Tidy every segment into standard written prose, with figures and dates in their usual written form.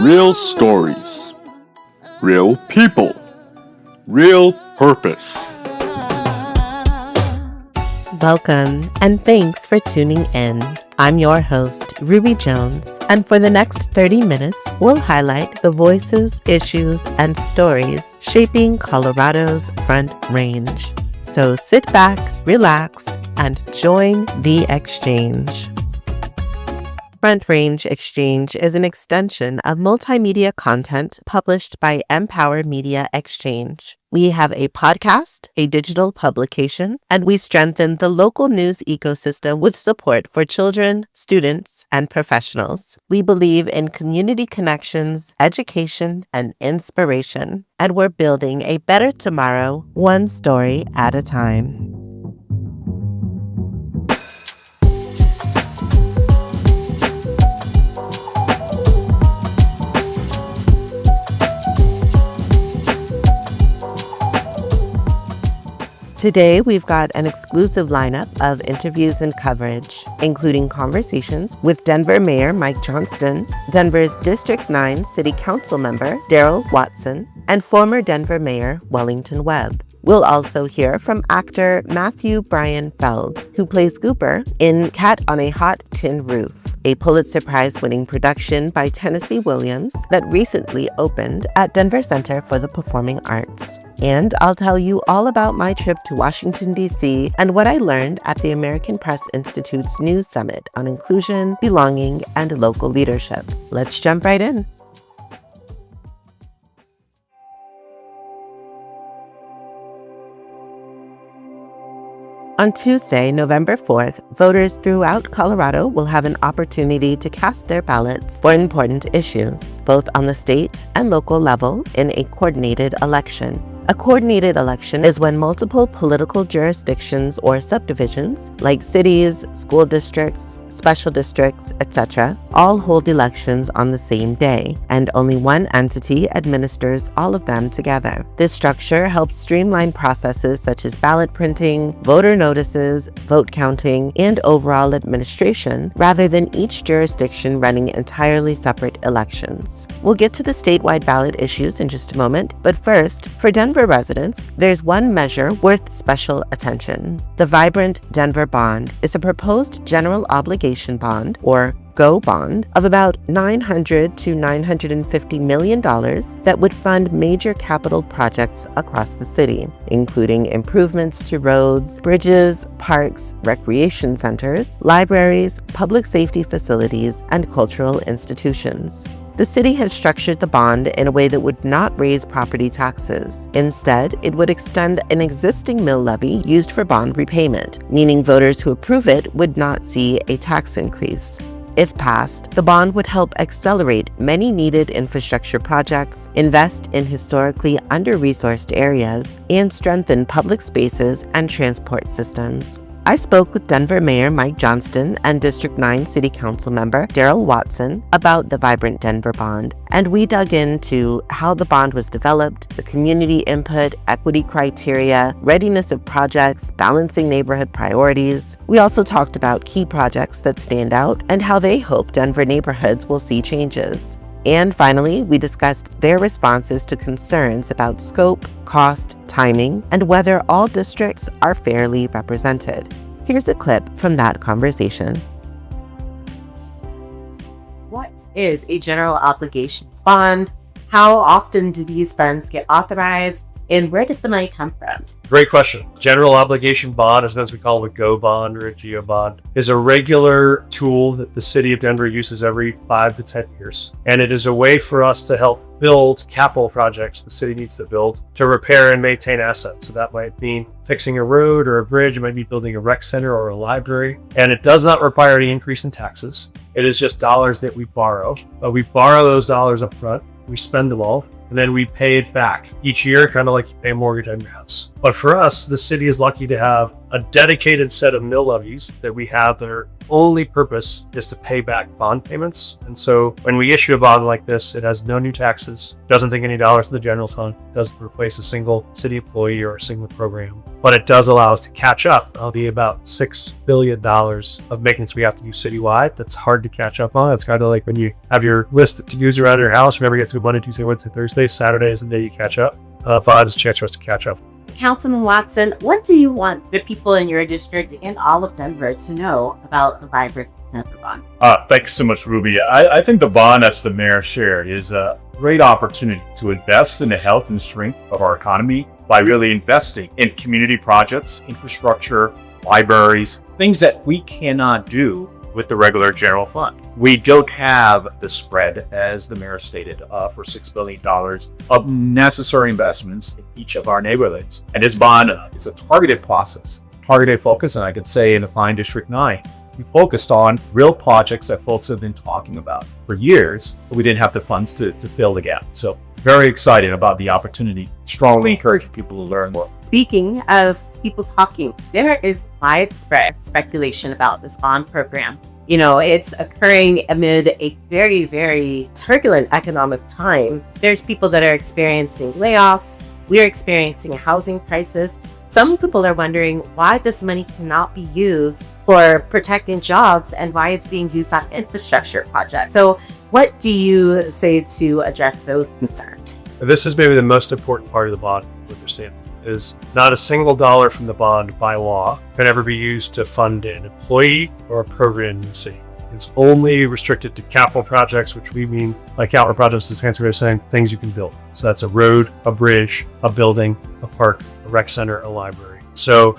Real stories, real people, real purpose. Welcome, and thanks for tuning in. I'm your host, Ruby Jones, and for the next 30 minutes, we'll highlight the voices, issues, and stories shaping Colorado's Front Range. So sit back, relax, and join the exchange. Front Range Exchange is an extension of multimedia content published by Empower Media Exchange. We have a podcast, a digital publication, and we strengthen the local news ecosystem with support for children, students, and professionals. We believe in community connections, education, and inspiration, and we're building a better tomorrow, one story at a time. Today, we've got an exclusive lineup of interviews and coverage, including conversations with Denver Mayor Mike Johnston, Denver's District 9 City Council member Daryl Watson, and former Denver Mayor Wellington Webb. We'll also hear from actor Matthew Bryan Feld, who plays Gooper in Cat on a Hot Tin Roof, a Pulitzer Prize-winning production by Tennessee Williams that recently opened at Denver Center for the Performing Arts. And I'll tell you all about my trip to Washington, D.C. and what I learned at the American Press Institute's News Summit on inclusion, belonging, and local leadership. Let's jump right in. On Tuesday, November 4th, voters throughout Colorado will have an opportunity to cast their ballots for important issues, both on the state and local level, in a coordinated election. A coordinated election is when multiple political jurisdictions or subdivisions, like cities, school districts, special districts, etc., all hold elections on the same day, and only one entity administers all of them together. This structure helps streamline processes such as ballot printing, voter notices, vote counting, and overall administration, rather than each jurisdiction running entirely separate elections. We'll get to the statewide ballot issues in just a moment, but first, for Denver residents, there's one measure worth special attention. The Vibrant Denver Bond is a proposed general obligation bond, or GO bond, of about $900 to $950 million that would fund major capital projects across the city, including improvements to roads, bridges, parks, recreation centers, libraries, public safety facilities, and cultural institutions. The city has structured the bond in a way that would not raise property taxes. Instead, it would extend an existing mill levy used for bond repayment, meaning voters who approve it would not see a tax increase. If passed, the bond would help accelerate many needed infrastructure projects, invest in historically under-resourced areas, and strengthen public spaces and transport systems. I spoke with Denver Mayor Mike Johnston and District 9 City Council member Daryl Watson about the Vibrant Denver Bond, and we dug into how the bond was developed, the community input, equity criteria, readiness of projects, balancing neighborhood priorities. We also talked about key projects that stand out and how they hope Denver neighborhoods will see changes. And finally, we discussed their responses to concerns about scope, cost, timing, and whether all districts are fairly represented. Here's a clip from that conversation. What is a general obligations bond? How often do these funds get authorized? And where does the money come from? Great question. General obligation bond, as we call it, a GO bond or a GEO bond, is a regular tool that the city of Denver uses every 5 to 10 years. And it is a way for us to help build capital projects the city needs to build to repair and maintain assets. So that might mean fixing a road or a bridge. It might be building a rec center or a library. And it does not require any increase in taxes. It is just dollars that we borrow. But we borrow those dollars up front. We spend them all. and then we pay it back each year, kind of like you pay a mortgage on your house. But for us, the city is lucky to have a dedicated set of mill levies that we have. Their only purpose is to pay back bond payments. And so when we issue a bond like this, it has no new taxes, doesn't take any dollars to the general fund, doesn't replace a single city employee or a single program, but it does allow us to catch up the about $6 billion of maintenance we have to do citywide. That's hard to catch up on. It's kind of like when you have your list of to-dos around your house, remember you get through Monday, Tuesday, Wednesday, Thursday, Saturday is the day you catch up. Bond is a chance for us to catch up. Councilman Watson, what do you want the people in your district and all of Denver to know about the Vibrant Denver Bond? Thanks so much, Ruby. I think the bond, as the mayor shared, is a great opportunity to invest in the health and strength of our economy by really investing in community projects, infrastructure, libraries, things that we cannot do with the regular general fund. We don't have the spread, as the mayor stated, for $6 billion of necessary investments in each of our neighborhoods. And this bond is a targeted process, targeted focus, and I could say in the Fine District 9, we focused on real projects that folks have been talking about for years, but we didn't have the funds to fill the gap. So very excited about the opportunity. Strongly encourage people to learn more. Speaking of people talking, there is widespread speculation about this bond program. You know, it's occurring amid a very, very turbulent economic time. There's people that are experiencing layoffs. We're experiencing a housing crisis. Some people are wondering why this money cannot be used for protecting jobs and why it's being used on infrastructure projects. So what do you say to address those concerns? This is maybe the most important part of the bond to understand, is not a single dollar from the bond by law can ever be used to fund an employee or a program in the city. It's only restricted to capital projects, which we mean by capital projects, the fancy way of saying things you can build. So that's a road, a bridge, a building, a park, a rec center, a library. So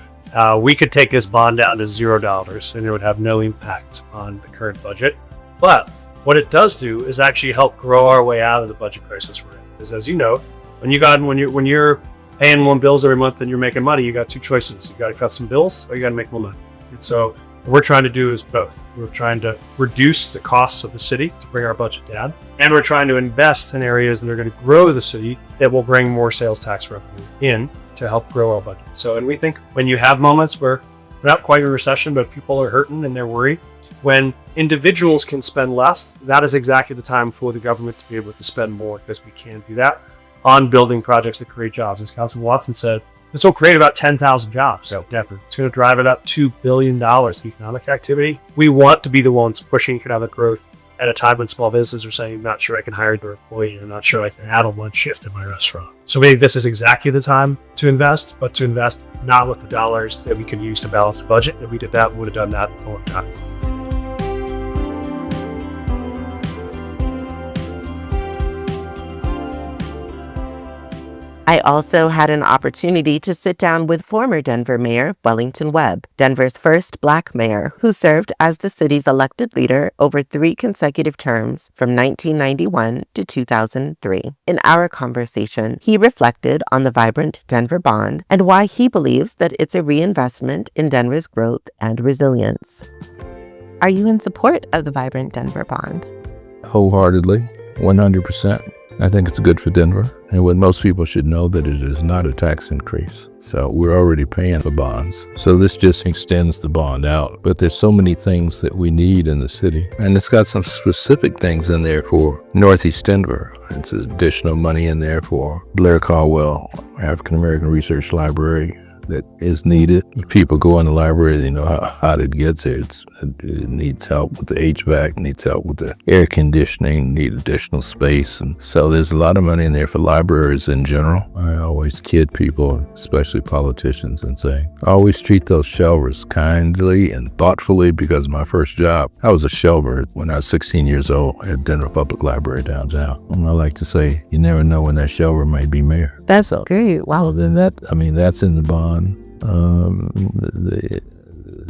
we could take this bond down to $0 and it would have no impact on the current budget. But what it does do is actually help grow our way out of the budget crisis we're in. Because as you know, when you're paying one bills every month and you're making money, you got two choices. You got to cut some bills or you got to make more money. And so what we're trying to do is both. We're trying to reduce the costs of the city to bring our budget down. And we're trying to invest in areas that are going to grow the city that will bring more sales tax revenue in to help grow our budget. So, and we think when you have moments where we're not quite in a recession, but people are hurting and they're worried, when individuals can spend less, that is exactly the time for the government to be able to spend more, because we can do that on building projects that create jobs. As Councilman Watson said, this will create about 10,000 jobs. So Denver. It's going to drive it up $2 billion economic activity. We want to be the ones pushing economic growth at a time when small businesses are saying, I'm not sure I can hire their employee. I'm not sure I can add a lunch shift in my restaurant. So maybe this is exactly the time to invest, but to invest not with the dollars that we can use to balance the budget. If we did that, we would have done that a long time. I also had an opportunity to sit down with former Denver Mayor Wellington Webb, Denver's first Black mayor, who served as the city's elected leader over 3 consecutive terms from 1991 to 2003. In our conversation, he reflected on the Vibrant Denver Bond and why he believes that it's a reinvestment in Denver's growth and resilience. Are you in support of the Vibrant Denver Bond? Wholeheartedly, 100%. I think it's good for Denver, and what most people should know that it is not a tax increase. So we're already paying for bonds. So this just extends the bond out. But there's so many things that we need in the city. And it's got some specific things in there for Northeast Denver. It's additional money in there for Blair Caldwell African American Research Library that is needed. People go in the library, they know how hot it gets there. It needs help with the HVAC, needs help with the air conditioning, need additional space. And so there's a lot of money in there for libraries in general. I always kid people, especially politicians, and say, always treat those shelvers kindly and thoughtfully, because my first job, I was a shelver when I was 16 years old at Denver Public Library downtown. And I like to say, you never know when that shelver might be mayor. That's okay. Wow, then that's in the bond. The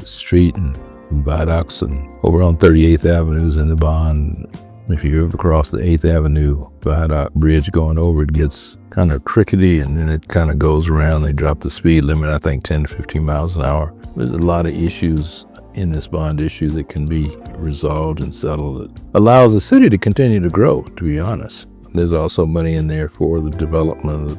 street and viaducts and over on 38th Avenue is in the bond. If you ever cross the 8th Avenue viaduct bridge going over, it gets kind of crickety and then it kind of goes around. They drop the speed limit, I think 10 to 15 miles an hour. There's a lot of issues in this bond issue that can be resolved and settled. It allows the city to continue to grow, to be honest. There's also money in there for the development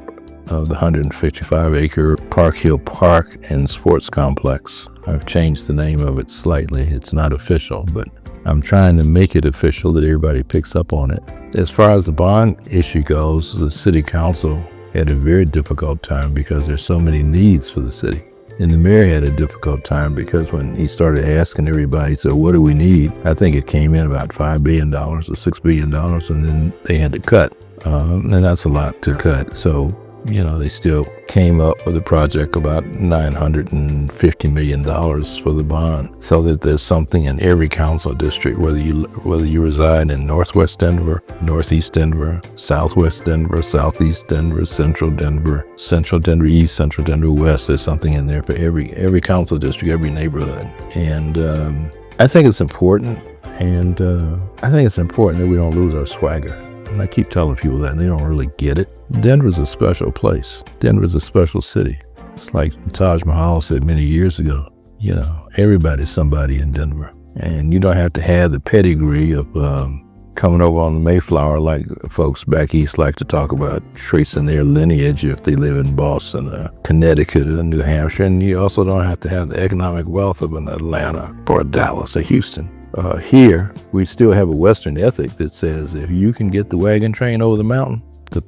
of the 155-acre Park Hill Park and Sports Complex. I've changed the name of it slightly. It's not official, but I'm trying to make it official that everybody picks up on it. As far as the bond issue goes, the city council had a very difficult time because there's so many needs for the city. And the mayor had a difficult time because when he started asking everybody, so what do we need? I think it came in about $5 billion or $6 billion, and then they had to cut. And that's a lot to cut. So, they still came up with a project about $950 million for the bond, so that there's something in every council district, whether you reside in Northwest Denver, Northeast Denver, Southwest Denver, Southeast Denver, Central Denver East, Central Denver West. There's something in there for every council district, every neighborhood. And I think it's important, and I think it's important that we don't lose our swagger. And I keep telling people that, and they don't really get it. Denver's a special place. Denver's a special city. It's like Taj Mahal said many years ago, everybody's somebody in Denver. And you don't have to have the pedigree of coming over on the Mayflower like folks back east like to talk about, tracing their lineage if they live in Boston, Connecticut, or New Hampshire. And you also don't have to have the economic wealth of an Atlanta or Dallas or Houston. Here, we still have a Western ethic that says if you can get the wagon train over the mountain, the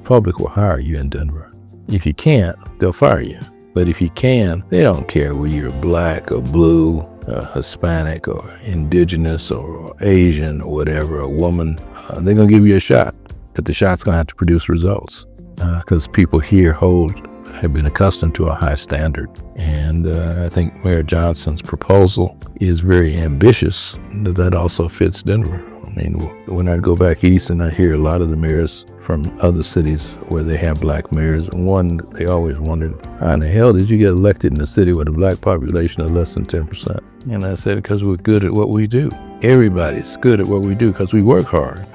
public will hire you in Denver. If you can't, they'll fire you. But if you can, they don't care whether you're black or blue, Hispanic or indigenous or Asian or whatever, a woman. They're going to give you a shot, but the shot's going to have to produce results because people here have been accustomed to a high standard. And I think Mayor Johnson's proposal is very ambitious. That also fits Denver. I mean, when I go back east and I hear a lot of the mayors from other cities where they have black mayors, they always wondered, how in the hell did you get elected in a city with a black population of less than 10%? And I said, because we're good at what we do. Everybody's good at what we do because we work hard.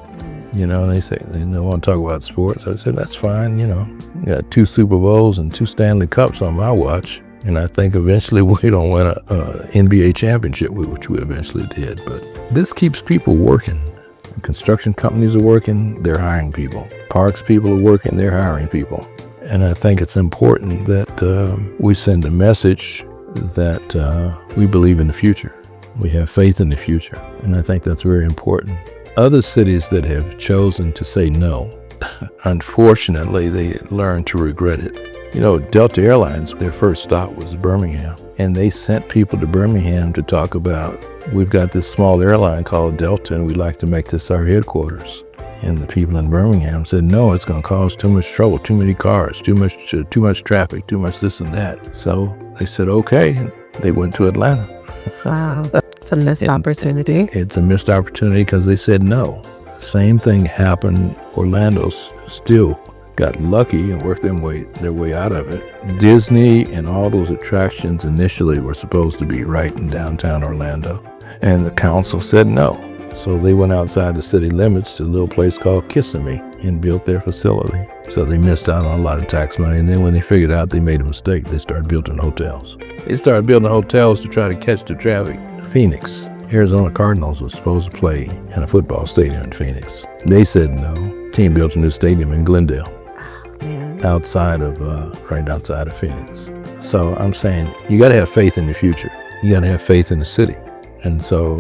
They say they don't want to talk about sports. I said, that's fine. You got 2 Super Bowls and 2 Stanley Cups on my watch. And I think eventually we don't win a NBA championship, which we eventually did. But this keeps people working. Construction companies are working, they're hiring people. Parks people are working, they're hiring people. And I think it's important that we send a message that we believe in the future. We have faith in the future. And I think that's very important. Other cities that have chosen to say no, unfortunately, they learn to regret it. Delta Airlines, their first stop was Birmingham. And they sent people to Birmingham to talk about, we've got this small airline called Delta, and we'd like to make this our headquarters. And the people in Birmingham said, no, it's going to cause too much trouble, too many cars, too much traffic, too much this and that. So they said, okay. And they went to Atlanta. Wow, that's a missed opportunity. It's a missed opportunity because they said no. Same thing happened. Orlando's still got lucky and worked their way out of it. Disney and all those attractions initially were supposed to be right in downtown Orlando, and the council said no. So they went outside the city limits to a little place called Kissimmee and built their facility. So they missed out on a lot of tax money, and then when they figured out they made a mistake, they started building hotels. They started building hotels to try to catch the traffic. Phoenix, Arizona Cardinals was supposed to play in a football stadium in Phoenix. They said no. Team built a new stadium in Glendale. Right outside of Phoenix. So I'm saying you got to have faith in the future. You got to have faith in the city. And so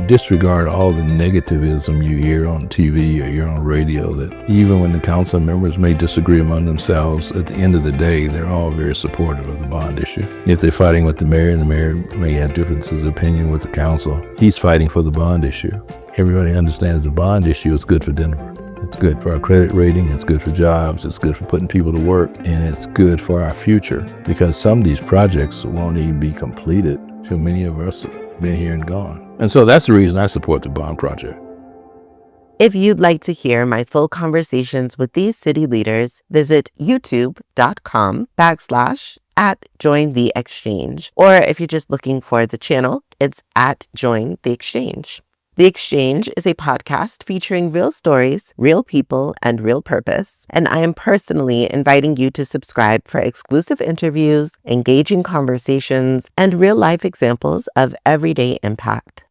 disregard all the negativism you hear on TV or hear on radio, that even when the council members may disagree among themselves, at the end of the day, they're all very supportive of the bond issue. If they're fighting with the mayor, and the mayor may have differences of opinion with the council, he's fighting for the bond issue. Everybody understands the bond issue is good for Denver. It's good for our credit rating, it's good for jobs, it's good for putting people to work, and it's good for our future, because some of these projects won't even be completed till many of us have been here and gone. And so that's the reason I support the bond project. If you'd like to hear my full conversations with these city leaders, visit youtube.com/@jointheexchange. Or if you're just looking for the channel, it's @jointheexchange. The Exchange is a podcast featuring real stories, real people, and real purpose. And I am personally inviting you to subscribe for exclusive interviews, engaging conversations, and real-life examples of everyday impact.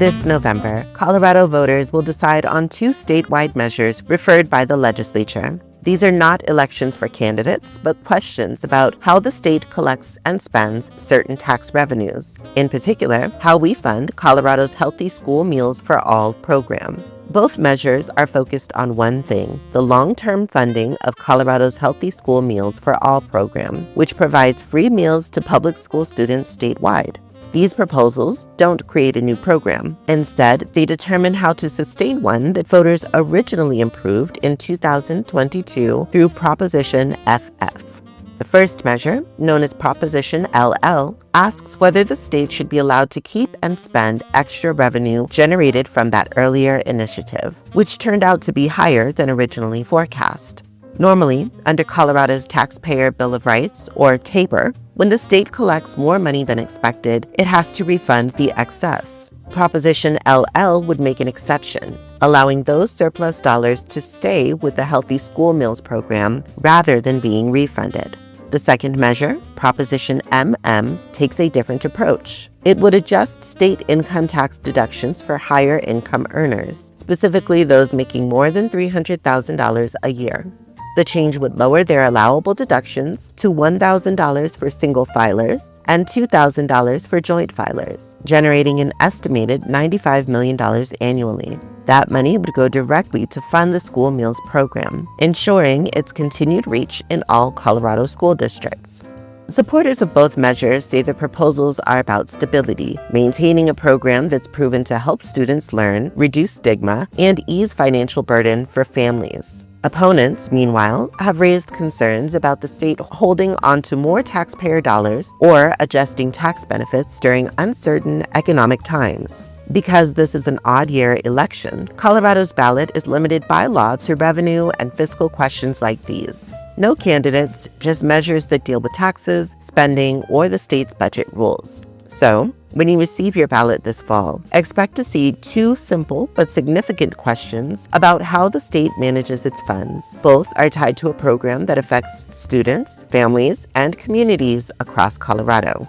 This November, Colorado voters will decide on 2 statewide measures referred by the legislature. These are not elections for candidates, but questions about how the state collects and spends certain tax revenues. In particular, how we fund Colorado's Healthy School Meals for All program. Both measures are focused on one thing: the long-term funding of Colorado's Healthy School Meals for All program, which provides free meals to public school students statewide. These proposals don't create a new program. Instead, they determine how to sustain one that voters originally approved in 2022 through Proposition FF. The first measure, known as Proposition LL, asks whether the state should be allowed to keep and spend extra revenue generated from that earlier initiative, which turned out to be higher than originally forecast. Normally, under Colorado's Taxpayer Bill of Rights, or TABOR, when the state collects more money than expected, it has to refund the excess. Proposition LL would make an exception, allowing those surplus dollars to stay with the Healthy School Meals program rather than being refunded. The second measure, Proposition MM, takes a different approach. It would adjust state income tax deductions for higher income earners, specifically those making more than $300,000 a year. The change would lower their allowable deductions to $1,000 for single filers and $2,000 for joint filers, generating an estimated $95 million annually. That money would go directly to fund the school meals program, ensuring its continued reach in all Colorado school districts. Supporters of both measures say the proposals are about stability, maintaining a program that's proven to help students learn, reduce stigma, and ease financial burden for families. Opponents, meanwhile, have raised concerns about the state holding onto more taxpayer dollars or adjusting tax benefits during uncertain economic times. Because this is an odd-year election, Colorado's ballot is limited by law to revenue and fiscal questions like these. No candidates, just measures that deal with taxes, spending, or the state's budget rules. So, when you receive your ballot this fall, expect to see 2 simple but significant questions about how the state manages its funds. Both are tied to a program that affects students, families, and communities across Colorado.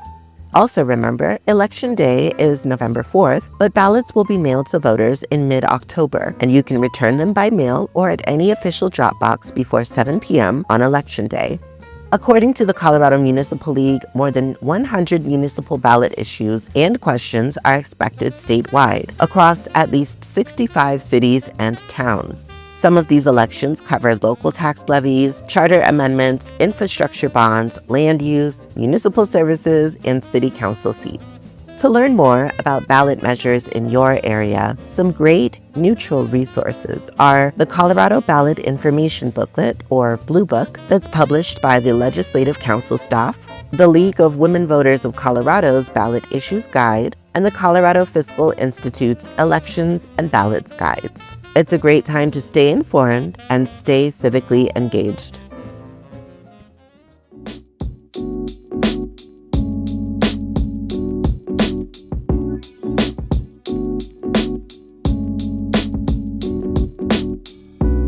Also remember, Election Day is November 4th, but ballots will be mailed to voters in mid-October, and you can return them by mail or at any official drop box before 7 p.m. on Election Day. According to the Colorado Municipal League, more than 100 municipal ballot issues and questions are expected statewide, across at least 65 cities and towns. Some of these elections cover local tax levies, charter amendments, infrastructure bonds, land use, municipal services, and city council seats. To learn more about ballot measures in your area, some great neutral resources are the Colorado Ballot Information Booklet, or Blue Book, that's published by the Legislative Council staff, the League of Women Voters of Colorado's Ballot Issues Guide, and the Colorado Fiscal Institute's Elections and Ballots Guides. It's a great time to stay informed and stay civically engaged.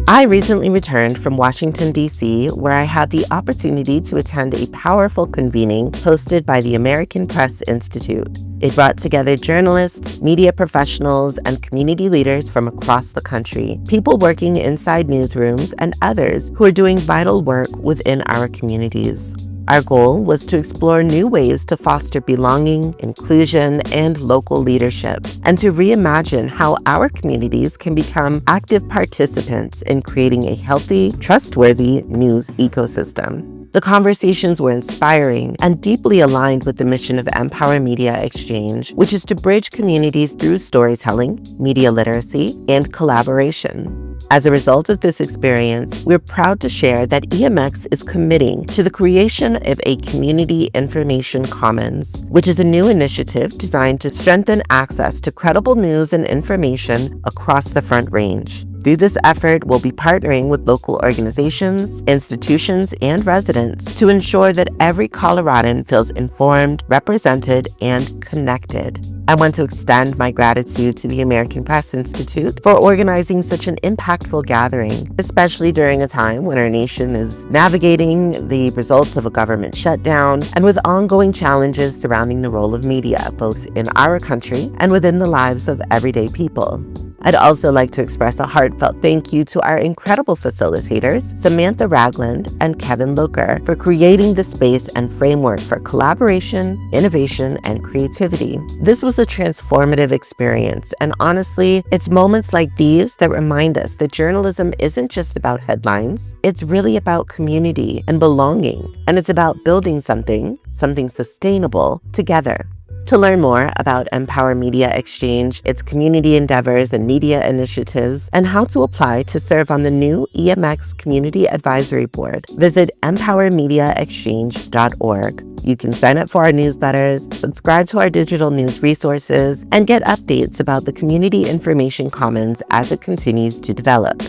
I recently returned from Washington, D.C., where I had the opportunity to attend a powerful convening hosted by the American Press Institute. It brought together journalists, media professionals, and community leaders from across the country, people working inside newsrooms, and others who are doing vital work within our communities. Our goal was to explore new ways to foster belonging, inclusion, and local leadership, and to reimagine how our communities can become active participants in creating a healthy, trustworthy news ecosystem. The conversations were inspiring and deeply aligned with the mission of Empower Media Exchange, which is to bridge communities through storytelling, media literacy, and collaboration. As a result of this experience, we're proud to share that EMX is committing to the creation of a Community Information Commons, which is a new initiative designed to strengthen access to credible news and information across the Front Range. Through this effort, we'll be partnering with local organizations, institutions, and residents to ensure that every Coloradan feels informed, represented, and connected. I want to extend my gratitude to the American Press Institute for organizing such an impactful gathering, especially during a time when our nation is navigating the results of a government shutdown and with ongoing challenges surrounding the role of media, both in our country and within the lives of everyday people. I'd also like to express a heartfelt thank you to our incredible facilitators, Samantha Ragland and Kevin Loker, for creating the space and framework for collaboration, innovation, and creativity. This was a transformative experience, and honestly, it's moments like these that remind us that journalism isn't just about headlines, it's really about community and belonging, and it's about building something sustainable together. To learn more about Empower Media Exchange, its community endeavors and media initiatives, and how to apply to serve on the new EMX Community Advisory Board, visit empowermediaexchange.org. You can sign up for our newsletters, subscribe to our digital news resources, and get updates about the Community Information Commons as it continues to develop.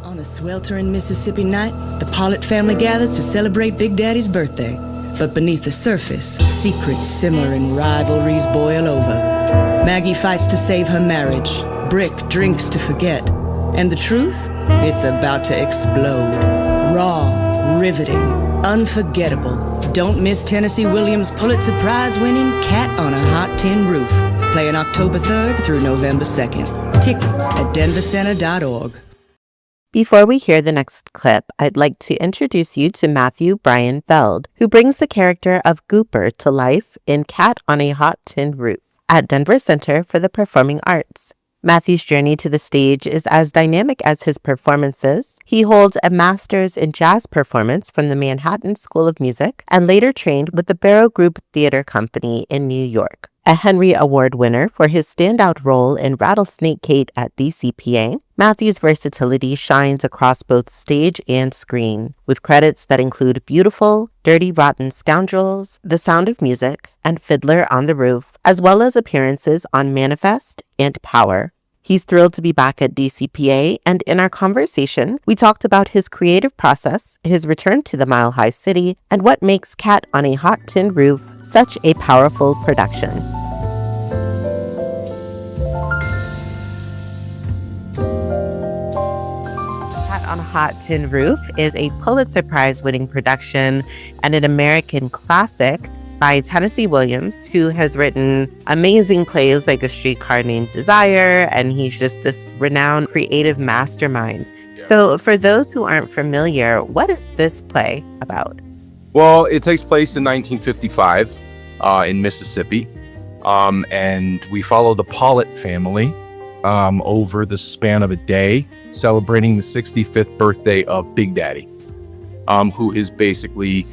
On a sweltering Mississippi night, the Pollitt family gathers to celebrate Big Daddy's birthday. But beneath the surface, secrets simmer and rivalries boil over. Maggie fights to save her marriage. Brick drinks to forget. And the truth? It's about to explode. Raw, riveting, unforgettable. Don't miss Tennessee Williams' Pulitzer Prize-winning Cat on a Hot Tin Roof. Playing October 3rd through November 2nd. Tickets at denvercenter.org. Before we hear the next clip, I'd like to introduce you to Matthew Bryan Feld, who brings the character of Gooper to life in Cat on a Hot Tin Roof at Denver Center for the Performing Arts. Matthew's journey to the stage is as dynamic as his performances. He holds a master's in jazz performance from the Manhattan School of Music and later trained with the Barrow Group Theater Company in New York. A Henry Award winner for his standout role in Rattlesnake Kate at DCPA, Matthew's versatility shines across both stage and screen, with credits that include Beautiful, Dirty Rotten Scoundrels, The Sound of Music, and Fiddler on the Roof, as well as appearances on Manifest and Power. He's thrilled to be back at DCPA, and in our conversation, we talked about his creative process, his return to the Mile High City, and what makes Cat on a Hot Tin Roof such a powerful production. Cat on a Hot Tin Roof is a Pulitzer Prize-winning production and an American classic by Tennessee Williams, who has written amazing plays like A Streetcar Named Desire, and he's just this renowned creative mastermind. Yeah. So for those who aren't familiar, what is this play about? Well, it takes place in 1955 in Mississippi, and we follow the Pollitt family over the span of a day, celebrating the 65th birthday of Big Daddy, who is basically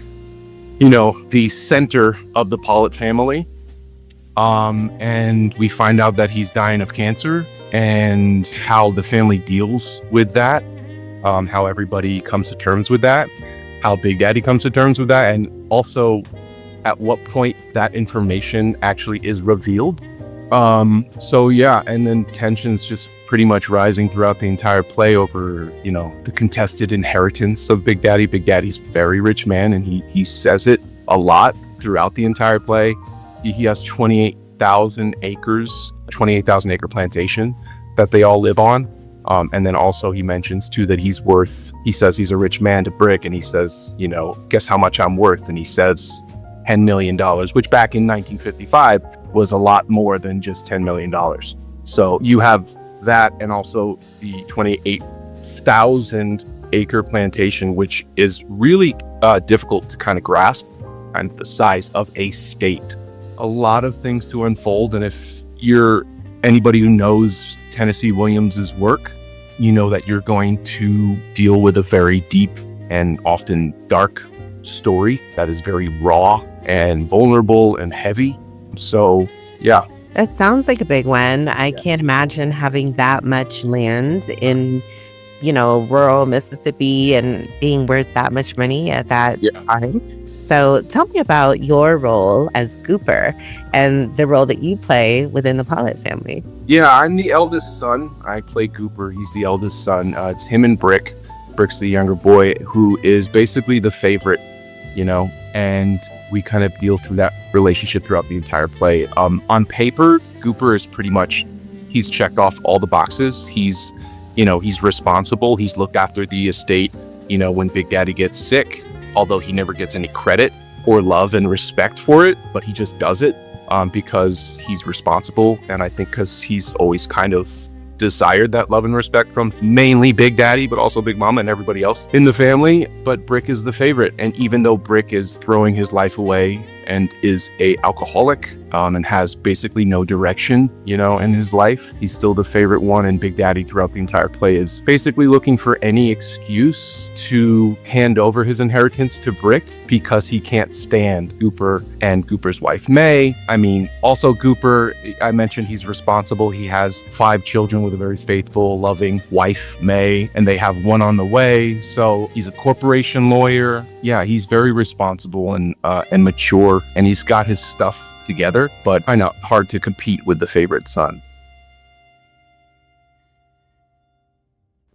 the center of the Pollitt family. And we find out that he's dying of cancer and how the family deals with that, how everybody comes to terms with that, how Big Daddy comes to terms with that, and also at what point that information actually is revealed. And then tensions just pretty much rising throughout the entire play over, the contested inheritance of Big Daddy. Big Daddy's a very rich man, and he says it a lot throughout the entire play. He has 28,000 acres, 28,000 acre plantation that they all live on. And then also he mentions too that he says he's a rich man to Brick, and he says, guess how much I'm worth? And he says $10 million, which back in 1955 was a lot more than just $10 million. So you have that, and also the 28,000 acre plantation, which is really difficult to kind of grasp, and the size of a state. A lot of things to unfold, and if you're anybody who knows Tennessee Williams's work, you know that you're going to deal with a very deep and often dark story that is very raw and vulnerable and heavy. So, yeah. That sounds like a big one. I can't imagine having that much land in, rural Mississippi and being worth that much money at that time. So tell me about your role as Gooper and the role that you play within the Pollitt family. Yeah, I'm the eldest son. I play Gooper. He's the eldest son. It's him and Brick. Brick's the younger boy who is basically the favorite, and we kind of deal through that relationship throughout the entire play. On paper, Gooper is pretty much, he's checked off all the boxes. He's responsible. He's looked after the estate, when Big Daddy gets sick, although he never gets any credit or love and respect for it, but he just does it because he's responsible. And I think because he's always kind of desired that love and respect from mainly Big Daddy, but also Big Mama and everybody else in the family. But Brick is the favorite. And even though Brick is throwing his life away and is a alcoholic and has basically no direction, in his life, he's still the favorite one. And Big Daddy throughout the entire play is basically looking for any excuse to hand over his inheritance to Brick because he can't stand Gooper and Gooper's wife, May. Also Gooper, I mentioned he's responsible. He has 5 children with a very faithful, loving wife, May, and they have one on the way. So he's a corporation lawyer. Yeah, he's very responsible and mature, and he's got his stuff together, but I know hard to compete with the favorite son.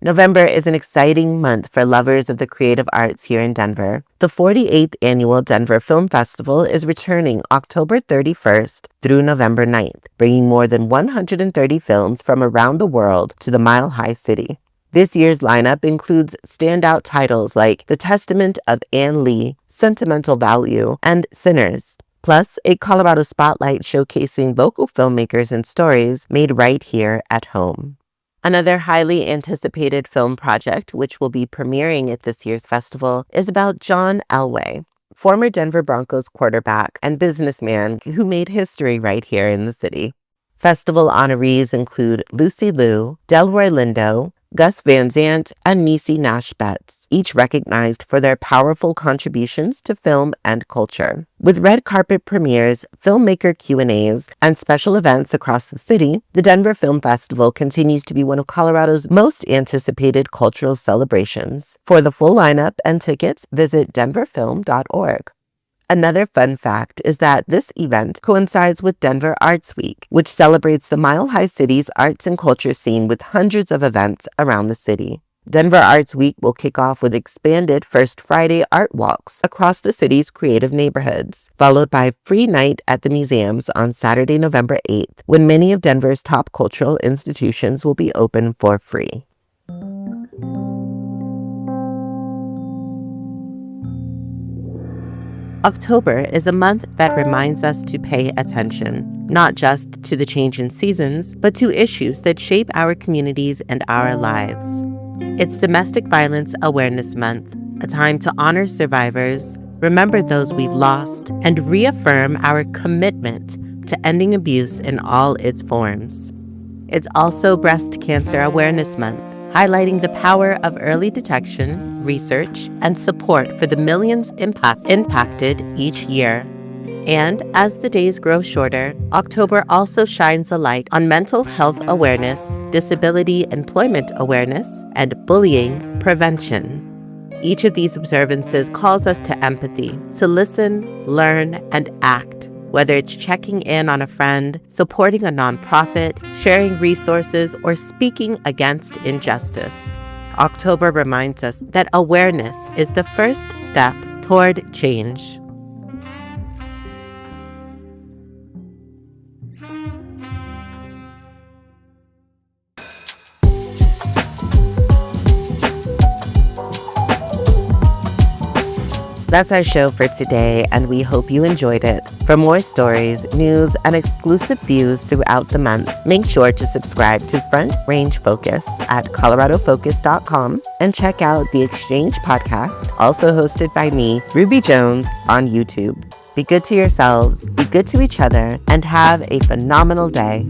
November is an exciting month for lovers of the creative arts here in Denver. The 48th Annual Denver Film Festival is returning October 31st through November 9th, bringing more than 130 films from around the world to the Mile High City. This year's lineup includes standout titles like The Testament of Ann Lee, Sentimental Value, and Sinners, plus a Colorado spotlight showcasing local filmmakers and stories made right here at home. Another highly anticipated film project, which will be premiering at this year's festival, is about John Elway, former Denver Broncos quarterback and businessman who made history right here in the city. Festival honorees include Lucy Liu, Delroy Lindo, Gus Van Zant, and Niecy Nash Betts, each recognized for their powerful contributions to film and culture. With red carpet premieres, filmmaker Q&As, and special events across the city, the Denver Film Festival continues to be one of Colorado's most anticipated cultural celebrations. For the full lineup and tickets, visit denverfilm.org. Another fun fact is that this event coincides with Denver Arts Week, which celebrates the Mile High City's arts and culture scene with hundreds of events around the city. Denver Arts Week will kick off with expanded First Friday art walks across the city's creative neighborhoods, followed by free night at the museums on Saturday, November 8th, when many of Denver's top cultural institutions will be open for free. October is a month that reminds us to pay attention, not just to the change in seasons, but to issues that shape our communities and our lives. It's Domestic Violence Awareness Month, a time to honor survivors, remember those we've lost, and reaffirm our commitment to ending abuse in all its forms. It's also Breast Cancer Awareness Month, highlighting the power of early detection, research, and support for the millions impacted each year. And as the days grow shorter, October also shines a light on mental health awareness, disability employment awareness, and bullying prevention. Each of these observances calls us to empathy, to listen, learn, and act. Whether it's checking in on a friend, supporting a nonprofit, sharing resources, or speaking against injustice. October reminds us that awareness is the first step toward change. That's our show for today, and we hope you enjoyed it. For more stories, news, and exclusive views throughout the month, make sure to subscribe to Front Range Focus at coloradofocus.com and check out the Exchange podcast, also hosted by me, Ruby Jones, on YouTube. Be good to yourselves, be good to each other, and have a phenomenal day.